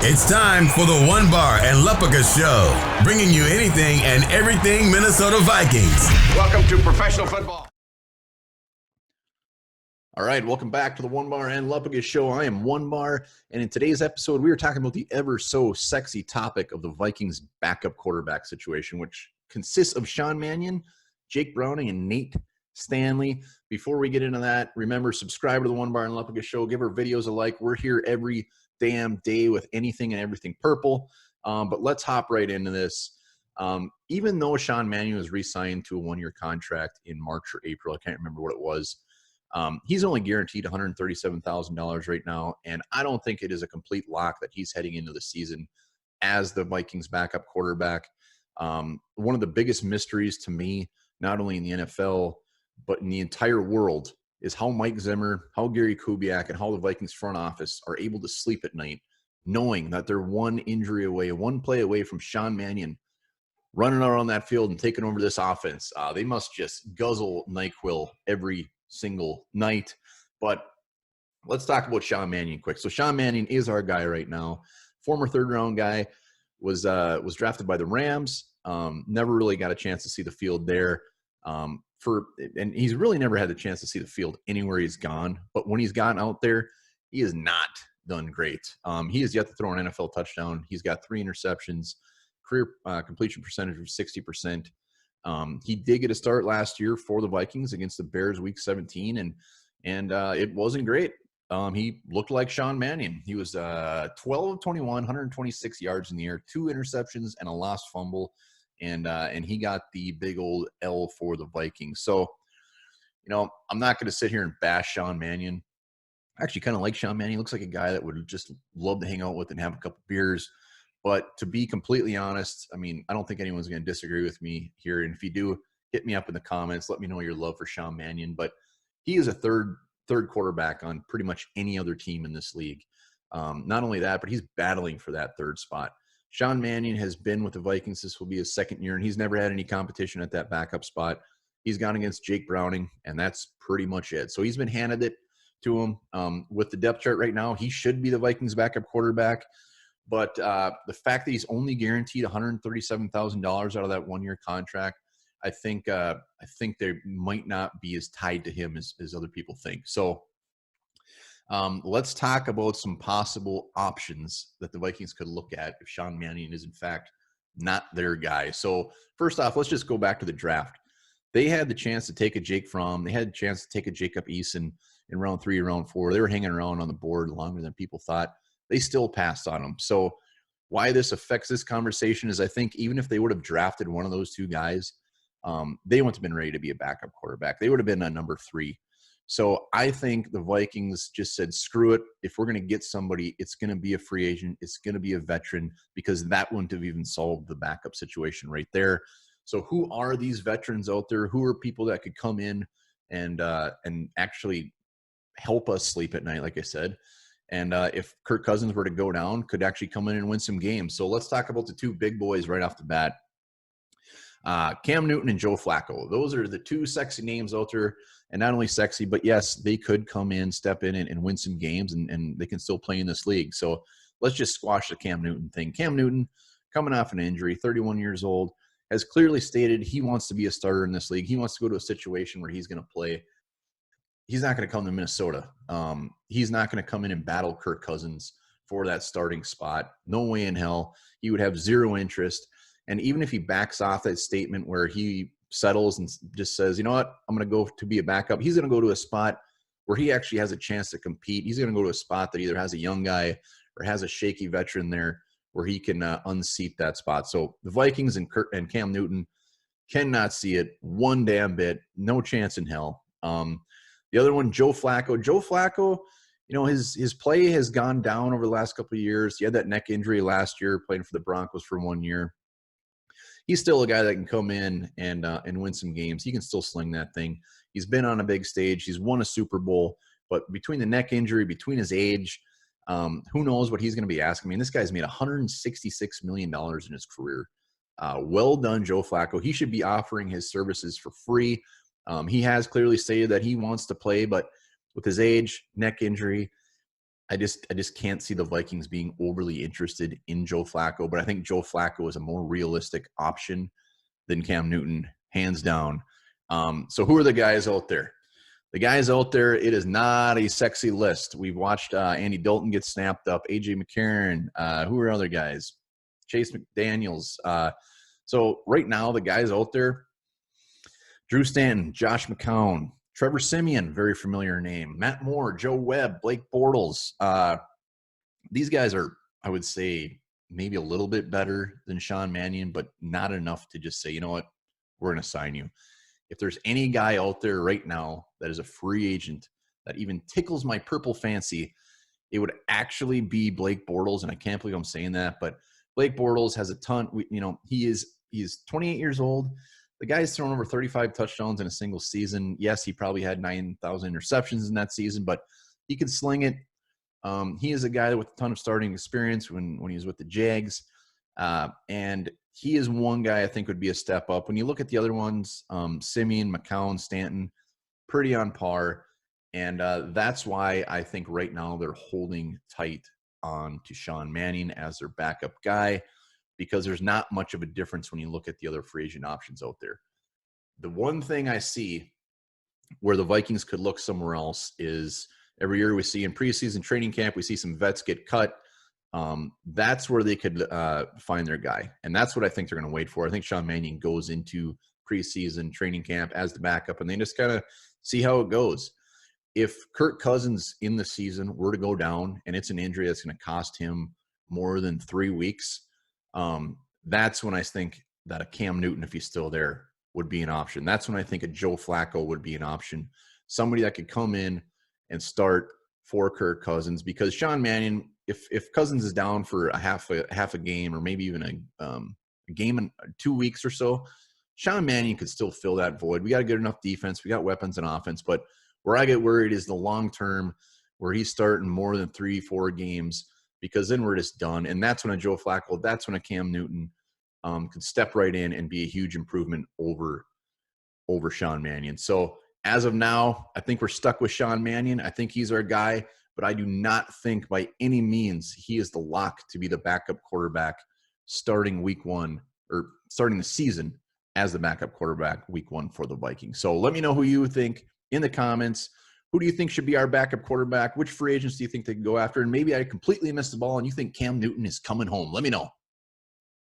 It's time for the One Bar and Lupica Show, bringing you anything and everything Minnesota Vikings. Welcome to professional football. All right, welcome back to the One Bar and Lupica Show. I am One Bar, and in today's episode, we are talking about the ever so sexy topic of the Vikings backup quarterback situation, which consists of Sean Mannion, Jake Browning, and Nate Stanley. Before we get into that, remember, subscribe to the One Bar and Lupica Show. Give our videos a like. We're here every damn day with anything and everything purple. But let's hop right into this. Even though Sean Mannion was re-signed to a one-year contract in March or April, I can't remember what it was, he's only guaranteed $137,000 right now, and I don't think it is a complete lock that he's heading into the season as the Vikings backup quarterback. One of the biggest mysteries to me, not only in the NFL, but in the entire world, is how Mike Zimmer, how Gary Kubiak, and how the Vikings front office are able to sleep at night knowing that they're one injury away, one play away from Sean Mannion running around that field and taking over this offense. They must just guzzle NyQuil every single night. But let's talk about Sean Mannion quick. So Sean Mannion is our guy right now. Former third-round guy, was drafted by the Rams. Never really got a chance to see the field there. And he's really never had the chance to see the field anywhere he's gone. But when he's gotten out there, he has not done great. He has yet to throw an NFL touchdown. He's got 3 interceptions, career completion percentage of 60%. He did get a start last year for the Vikings against the Bears week 17, and it wasn't great. He looked like Sean Mannion. He was 12 of 21, 126 yards in the air, 2 interceptions, and a lost fumble. And he got the big old L for the Vikings. So, I'm not going to sit here and bash Sean Mannion. I actually kind of like Sean Mannion. He looks like a guy that would just love to hang out with and have a couple beers. But to be completely honest, I don't think anyone's going to disagree with me here. And if you do, hit me up in the comments. Let me know your love for Sean Mannion. But he is a third quarterback on pretty much any other team in this league. Not only that, but he's battling for that third spot. Sean Mannion has been with the Vikings. This will be his second year, and he's never had any competition at that backup spot. He's gone against Jake Browning, and that's pretty much it. So he's been handed it to him. With the depth chart right now, he should be the Vikings backup quarterback. But the fact that he's only guaranteed $137,000 out of that one-year contract, I think they might not be as tied to him as other people think. So let's talk about some possible options that the Vikings could look at if Sean Mannion is, in fact, not their guy. So first off, let's just go back to the draft. They had the chance to take a Jake Fromm. They had a chance to take a Jacob Eason in round 3 or round 4. They were hanging around on the board longer than people thought. They still passed on him. So why this affects this conversation is I think even if they would have drafted one of those 2 guys, they wouldn't have been ready to be a backup quarterback. They would have been a number 3. So I think the Vikings just said, screw it. If we're going to get somebody, it's going to be a free agent. It's going to be a veteran, because that wouldn't have even solved the backup situation right there. So who are these veterans out there? Who are people that could come in and actually help us sleep at night, like I said? And if Kirk Cousins were to go down, could actually come in and win some games. So let's talk about the 2 big boys right off the bat. Cam Newton and Joe Flacco. Those are the 2 sexy names out there. And not only sexy, but yes, they could come in, step in, and win some games, and they can still play in this league. So let's just squash the Cam Newton thing. Cam Newton, coming off an injury, 31 years old, has clearly stated he wants to be a starter in this league. He wants to go to a situation where he's going to play. He's not going to come to Minnesota. He's not going to come in and battle Kirk Cousins for that starting spot. No way in hell. He would have zero interest. And even if he backs off that statement where he settles and just says, you know what, I'm going to go to be a backup, he's going to go to a spot where he actually has a chance to compete. He's going to go to a spot that either has a young guy or has a shaky veteran there where he can unseat that spot. So the Vikings and Cam Newton cannot see it one damn bit. No chance in hell. The other one, Joe Flacco. Joe Flacco, his play has gone down over the last couple of years. He had that neck injury last year, playing for the Broncos for 1 year. He's still a guy that can come in and win some games. He can still sling that thing. He's been on a big stage. He's won a Super Bowl. But between the neck injury, between his age, who knows what he's going to be asking. This guy's made $166 million in his career. Well done, Joe Flacco. He should be offering his services for free. He has clearly stated that he wants to play, but with his age, neck injury, I just can't see the Vikings being overly interested in Joe Flacco, but I think Joe Flacco is a more realistic option than Cam Newton, hands down. So who are the guys out there? The guys out there, it is not a sexy list. We've watched Andy Dalton get snapped up, A.J. McCarron. Who are other guys? Chase McDaniels. So right now, the guys out there, Drew Stanton, Josh McCown, Trevor Siemian, very familiar name, Matt Moore, Joe Webb, Blake Bortles. These guys are, I would say, maybe a little bit better than Sean Mannion, but not enough to just say, you know what, we're going to sign you. If there's any guy out there right now that is a free agent that even tickles my purple fancy, it would actually be Blake Bortles. And I can't believe I'm saying that, but Blake Bortles has a ton. He's 28 years old. The guy's thrown over 35 touchdowns in a single season. Yes, he probably had 9,000 interceptions in that season, but he can sling it. He is a guy with a ton of starting experience when he was with the Jags. And he is one guy I think would be a step up. When you look at the other ones, Simeon, McCown, Stanton, pretty on par. And that's why I think right now they're holding tight on to Sean Mannion as their backup guy, because there's not much of a difference when you look at the other free agent options out there. The one thing I see where the Vikings could look somewhere else is every year we see in preseason training camp, we see some vets get cut. That's where they could find their guy. And that's what I think they're going to wait for. I think Sean Mannion goes into preseason training camp as the backup, and they just kind of see how it goes. If Kirk Cousins in the season were to go down and it's an injury that's going to cost him more than 3 weeks, that's when I think that a Cam Newton, if he's still there, would be an option. That's when I think a Joe Flacco would be an option. Somebody that could come in and start for Kirk Cousins, because Sean Mannion, if Cousins is down for a half a game, or maybe even a game in 2 weeks or so, Sean Mannion could still fill that void. We got a good enough defense. We got weapons and offense. But where I get worried is the long term, where he's starting more than 3-4 games, because then we're just done. And that's when a Joe Flacco, that's when a Cam Newton could step right in and be a huge improvement over Sean Mannion. So as of now, I think we're stuck with Sean Mannion. I think he's our guy, but I do not think by any means he is the lock to be the backup quarterback starting week one, or starting the season as the backup quarterback week one for the Vikings. So let me know who you think in the comments. Who do you think should be our backup quarterback? Which free agents do you think they can go after? And maybe I completely missed the ball and you think Cam Newton is coming home. Let me know.